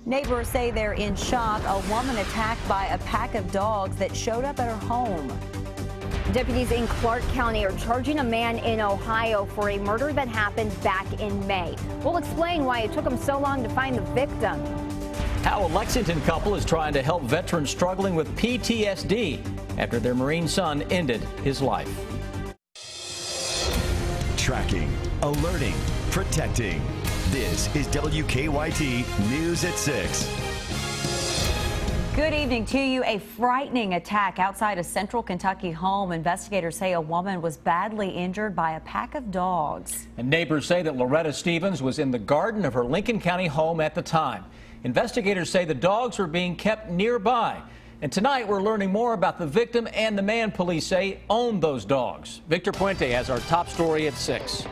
Neighbors say they're in shock. A woman attacked by a pack of dogs that showed up at her home. Deputies in Clark County are charging a man in Ohio for a murder that happened back in May. We'll explain why it took them so long to find the victim. How a Lexington couple is trying to help veterans struggling with PTSD after their Marine son ended his life. Tracking, alerting, protecting. This is WKYT News at 6. Good evening to you. A frightening attack outside a central Kentucky home. Investigators say a woman was badly injured by a pack of dogs. And neighbors say that Loretta Stevens was in the garden of her Lincoln County home at the time. Investigators say the dogs were being kept nearby. And tonight we're learning more about the victim and the man police say owned those dogs. Victor Puente has our top story at 6.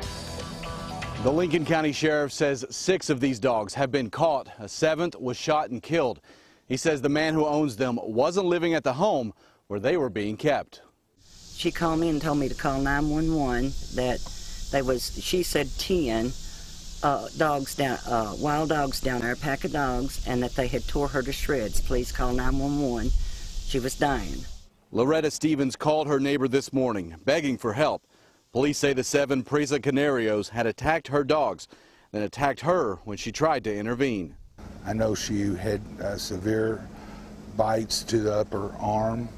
The Lincoln County Sheriff says 6 of these dogs have been caught. A 7th was shot and killed. He says the man who owns them wasn't living at the home where they were being kept. She called me and told me to call 911, that there was, she said 10 dogs down, wild dogs down there, a pack of dogs, and that they had tore her to shreds. Please call 911. She was dying. Loretta Stevens called her neighbor this morning, begging for help. Police say the 7 Presa Canarios had attacked her dogs, then attacked her when she tried to intervene. I know she had severe bites to the upper arm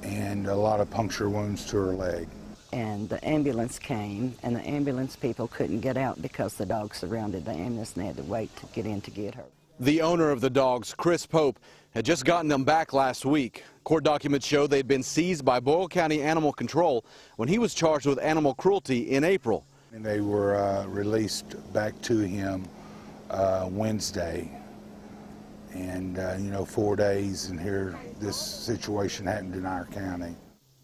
and a lot of puncture wounds to her leg. And the ambulance came, and the ambulance people couldn't get out because the dogs surrounded the ambulance and they had to wait to get in to get her. The owner of the dogs, Chris Pope, had just gotten them back last week. Court documents show they'd been seized by Boyle County Animal Control when he was charged with animal cruelty in April. And they were released back to him Wednesday. And, 4 days, and here this situation happened in our county.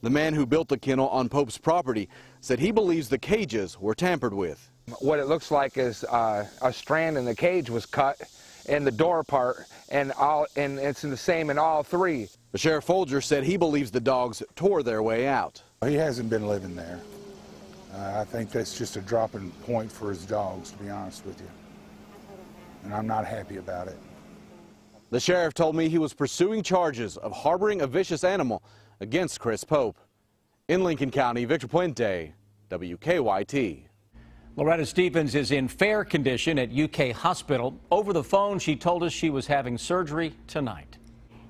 The man who built the kennel on Pope's property said he believes the cages were tampered with. What it looks like is a strand in the cage was cut in the door part, and it's the same in all 3. The Sheriff Folger said he believes the dogs tore their way out. He hasn't been living there. I think that's just a dropping point for his dogs, to be honest with you. And I'm not happy about it. The sheriff told me he was pursuing charges of harboring a vicious animal against Chris Pope. In Lincoln County, Victor Puente, WKYT. Loretta Stevens is in fair condition at UK Hospital. Over the phone, she told us she was having surgery tonight.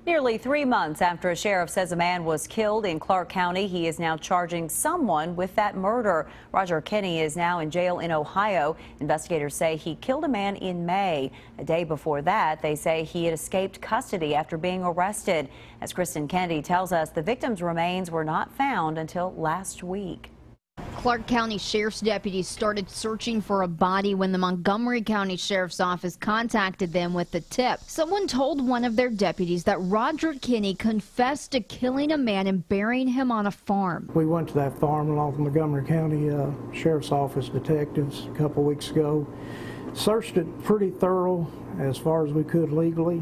Nearly 3 months after a sheriff says a man was killed in Clark County, he is now charging someone with that murder. Roger Kinney is now in jail in Ohio. Investigators say he killed a man in May. A day before that, they say he had escaped custody after being arrested. As Kristen Kennedy tells us, the victim's remains were not found until last week. Clark County Sheriff's deputies started searching for a body when the Montgomery County Sheriff's Office contacted them with the tip. Someone told one of their deputies that Roger Kinney confessed to killing a man and burying him on a farm. We went to that farm along with Montgomery County Sheriff's Office detectives a couple weeks ago. Searched it pretty thorough as far as we could legally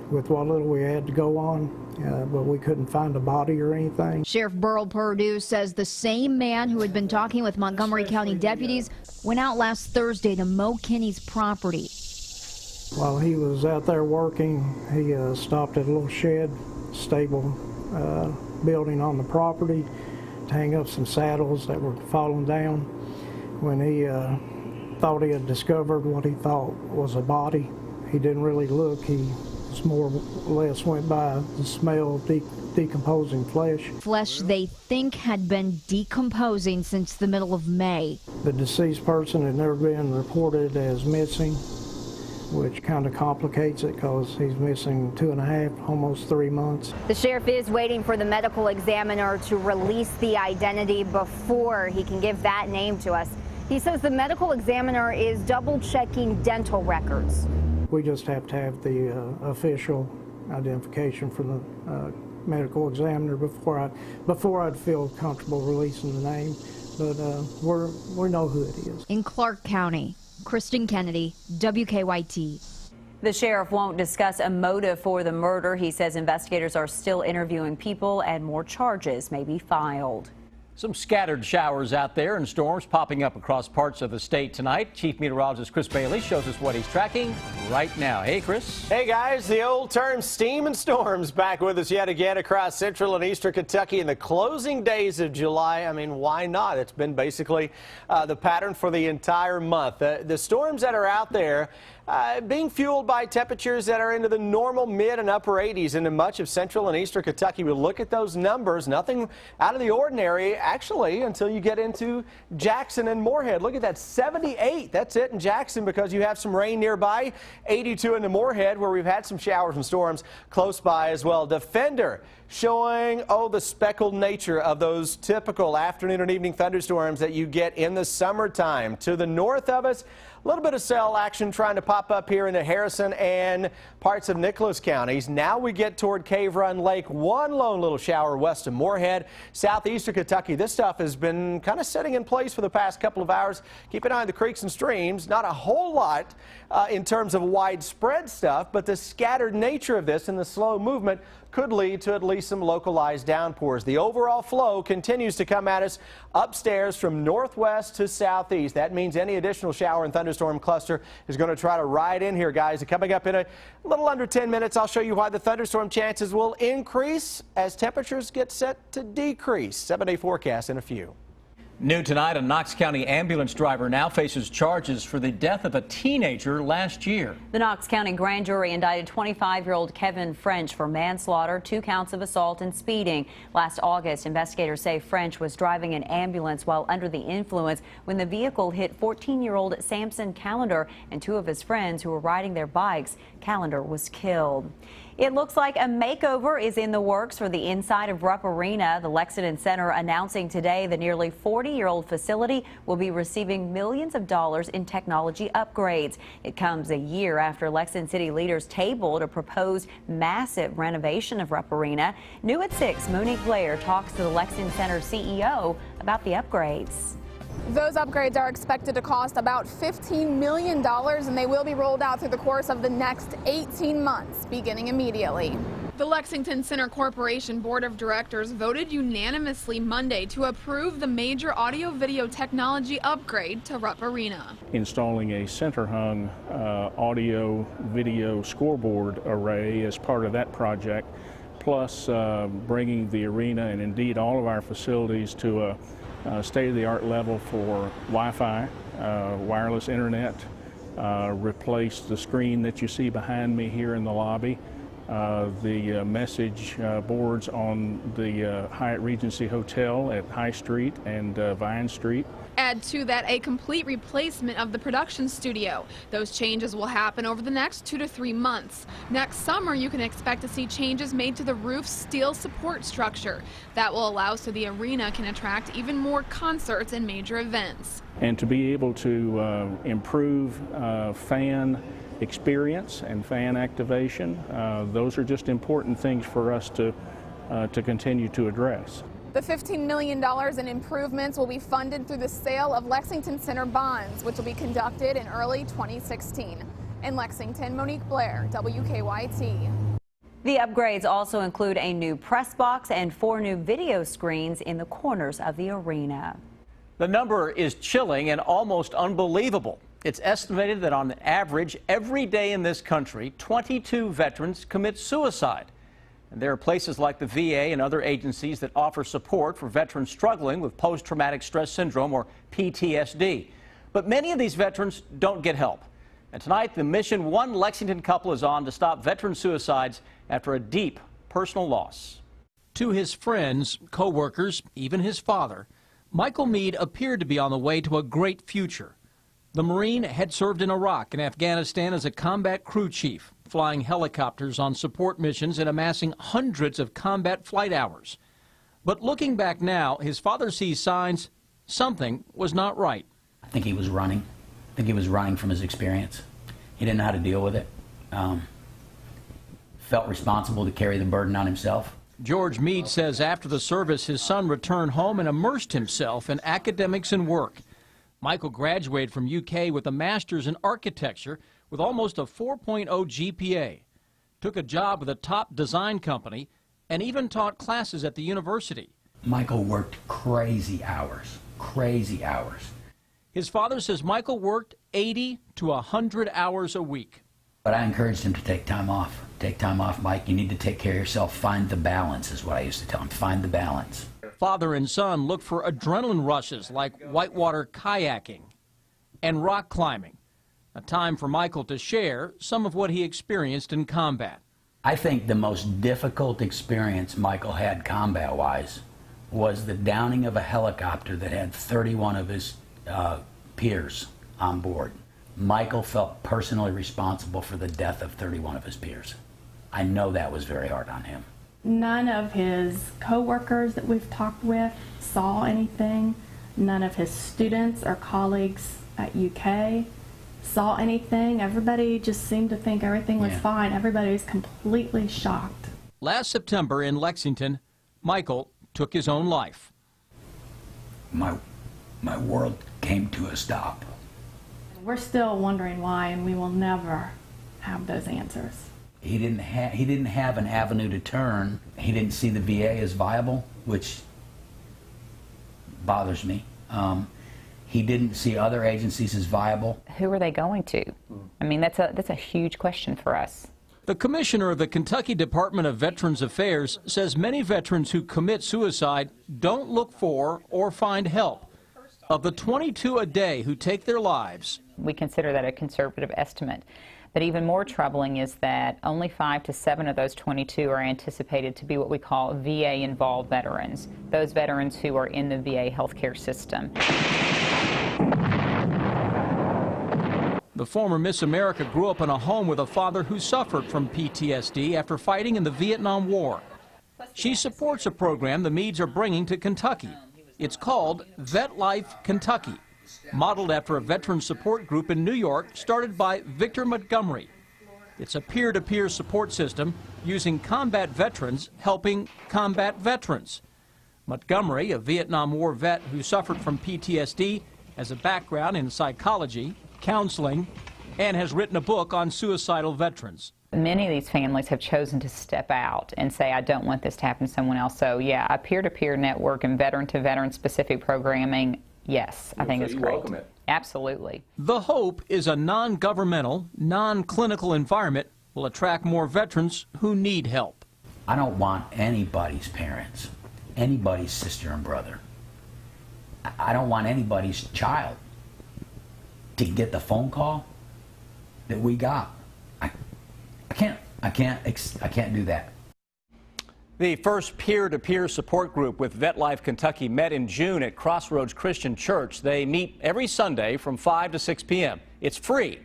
with what little we had to go on. But we couldn't find a body or anything. Sheriff Burl Perdue says the same man who had been talking with Montgomery County deputies went out last Thursday to mow Kinney's property. While he was out there working, he stopped at a little shed, stable building on the property to hang up some saddles that were falling down. When he thought he had discovered what he thought was a body, he didn't really look. He more or less went by the smell of decomposing flesh. Flesh they think had been decomposing since the middle of May. The deceased person had never been reported as missing, which kind of complicates it because he's missing 2.5, almost 3 months. The sheriff is waiting for the medical examiner to release the identity before he can give that name to us. He says the medical examiner is double-checking dental records. We just have to have the official identification from the medical examiner before I'd feel comfortable releasing the name. But we know who it is. In Clark County, Kristen Kennedy, WKYT. The sheriff won't discuss a motive for the murder. He says investigators are still interviewing people and more charges may be filed. Some scattered showers out there and storms popping up across parts of the state tonight. Chief Meteorologist Chris Bailey shows us what he's tracking right now. Hey, Chris. Hey, guys. The old term steam and storms back with us yet again across central and eastern Kentucky in the closing days of July. I mean, why not? It's been basically the pattern for the entire month. The storms that are out there being fueled by temperatures that are into the normal mid and upper 80s into much of central and eastern Kentucky. We look at those numbers, nothing out of the ordinary, actually, until you get into Jackson and Moorhead. Look at that, 78. That's it in Jackson because you have some rain nearby. 82 into Moorhead, where we've had some showers and storms close by as well. Defender showing, the speckled nature of those typical afternoon and evening thunderstorms that you get in the summertime. To the north of us, a little bit of cell action trying to pop up here into Harrison and parts of Nicholas counties. Now we get toward Cave Run Lake. One lone little shower west of Moorhead. Southeastern Kentucky, this stuff has been kind of setting in place for the past couple of hours. Keep an eye on the creeks and streams. Not a whole lot in terms of widespread stuff, but the scattered nature of this and the slow movement could lead to at least some localized downpours. The overall flow continues to come at us upstairs from northwest to southeast. That means any additional shower and thunderstorm cluster is going to try to ride in here, guys. And coming up in a little under 10 minutes, I'll show you why the thunderstorm chances will increase as temperatures get set to decrease. 7-day forecast in a few. New tonight, a Knox County ambulance driver now faces charges for the death of a teenager last year. The Knox County grand jury indicted 25-year-old Kevin French for manslaughter, 2 counts of assault and speeding. Last August, investigators say French was driving an ambulance while under the influence when the vehicle hit 14-year-old Samson Callender and 2 of his friends who were riding their bikes. Callender was killed. It looks like a makeover is in the works for the inside of Rupp Arena. The Lexington Center announcing today the nearly 40-year-old facility will be receiving millions of dollars in technology upgrades. It comes a year after Lexington city leaders tabled a proposed massive renovation of Rupp Arena. New at 6, Monique Blair talks to the Lexington Center CEO about the upgrades. Those upgrades are expected to cost about $15 million, and they will be rolled out through the course of the next 18 months, beginning immediately. The Lexington Center Corporation Board of Directors voted unanimously Monday to approve the major audio-video technology upgrade to Rupp Arena. Installing a center-hung audio-video scoreboard array as part of that project, plus bringing the arena and indeed all of our facilities to a state-of-the-art level for Wi-Fi, wireless internet, replace the screen that you see behind me here in the lobby, the message boards on the Hyatt Regency Hotel at High Street and Vine Street. Add to that a complete replacement of the production studio. Those changes will happen over the next 2 to 3 months. Next summer, you can expect to see changes made to the roof's steel support structure. That will allow so the arena can attract even more concerts and major events. And to be able to improve fan experience and fan activation, those are just important things for us to continue to address. The $15 million in improvements will be funded through the sale of Lexington Center bonds, which will be conducted in early 2016. In Lexington, Monique Blair, WKYT. The upgrades also include a new press box and 4 new video screens in the corners of the arena. The number is chilling and almost unbelievable. It's estimated that on average, every day in this country, 22 veterans commit suicide. And there are places like the VA and other agencies that offer support for veterans struggling with post-traumatic stress syndrome or PTSD. But many of these veterans don't get help. And tonight, the mission One Lexington couple is on to stop veteran suicides after a deep personal loss. To his friends, co-workers, even his father, Michael Meade appeared to be on the way to a great future. The Marine had served in Iraq and Afghanistan as a combat crew chief, flying helicopters on support missions and amassing hundreds of combat flight hours. But looking back now, his father sees signs something was not right. I think he was running. I think he was running from his experience. He didn't know how to deal with it. Felt responsible to carry the burden on himself. George Meade says after the service, his son returned home and immersed himself in academics and work. Michael graduated from UK with a master's in architecture with almost a 4.0 GPA, took a job with a top design company, and even taught classes at the university. Michael worked crazy hours, crazy hours. His father says Michael worked 80 to 100 hours a week. But I encouraged him to take time off. Take time off, Mike. You need to take care of yourself. Find the balance is what I used to tell him. Find the balance. Father and son look for adrenaline rushes like whitewater kayaking and rock climbing. A time for Michael to share some of what he experienced in combat. I think the most difficult experience Michael had combat-wise was the downing of a helicopter that had 31 of his peers on board. Michael felt personally responsible for the death of 31 of his peers. I know that was very hard on him. None of his co-workers that we've talked with saw anything. None of his students or colleagues at UK saw anything. Everybody just seemed to think everything was fine. Everybody was completely shocked. Last September in Lexington, Michael took his own life. My world came to a stop. We're still wondering why, and we will never have those answers. He didn't have an avenue to turn. He didn't see the VA as viable, which bothers me. He didn't see other agencies as viable. Who are they going to? I mean, that's a huge question for us. The commissioner of the Kentucky Department of Veterans Affairs says many veterans who commit suicide don't look for or find help. Of the 22 a day who take their lives, we consider that a conservative estimate. But even more troubling is that only 5 to 7 of those 22 are anticipated to be what we call VA-involved veterans, those veterans who are in the VA healthcare system. The former Miss America grew up in a home with a father who suffered from PTSD after fighting in the Vietnam War. She supports a program the Meads are bringing to Kentucky. It's called Vet Life Kentucky, modeled after a veteran support group in New York started by Victor Montgomery. It's a peer-to-peer support system using combat veterans helping combat veterans. Montgomery, a Vietnam War vet who suffered from PTSD, has a background in psychology, counseling, and has written a book on suicidal veterans. Many of these families have chosen to step out and say, I don't want this to happen to someone else. So yeah, a peer-to-peer network and veteran-to-veteran specific programming, yes, I think it's great. Welcome it. Absolutely. The hope is a non-governmental, non-clinical environment will attract more veterans who need help. I don't want anybody's parents, anybody's sister and brother. I don't want anybody's child to get the phone call that we got. I can't do that. The first peer-to-peer support group with Vet Life Kentucky met in June at Crossroads Christian Church. They meet every Sunday from 5 to 6 p.m. It's free.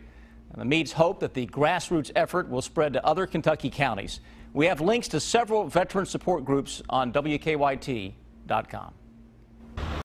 And the Meads hope that the grassroots effort will spread to other Kentucky counties. We have links to several veteran support groups on WKYT.com.